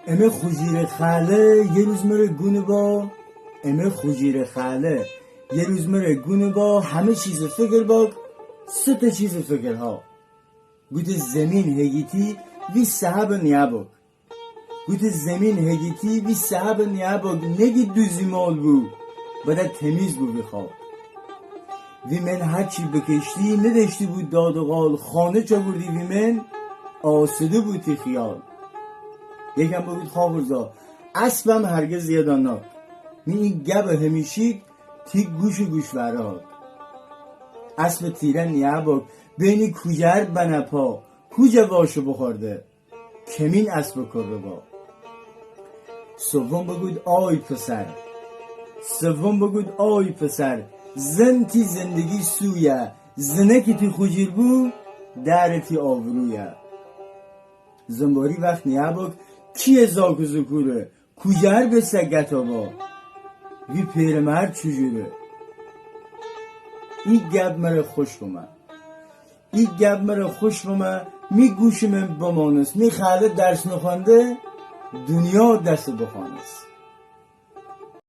امه خوجیر خاله یه روز مره گونه با امه خوجیر خاله یه روز مره گونه با همه چیز فکر با 3 چیز فکر ها گوت زمین هگیتی وی صحب نیابک گوت زمین هگیتی وی صحب نیابک نگی دوزی مال بو بده تمیز بو بخواب وی من هرچی بکشتی نداشتی بود داد و غال خانه چا بردی وی من آسوده بودی خیال یکم بود خوابرزا اسبم هرگز یادان ناد این گب همیشی تی گوش و گوش وراد اسب تیره نیابک بینی کجر بنپا کجا واشو بخورده کمین اسب کر با سوم بگود آی پسر سوم بگود آی پسر زن تی زندگی سویه زنه که تی خوجیر بو در تی آورویه زنباری وقت نیابک کیه زاک و زکوره کجر به سگتا با وی پیرمرد چجوره این گب مره خوش بومه این گب مره خوش بومه می گوشم بمانست می خاله درس نخونده دنیا دست بخوانست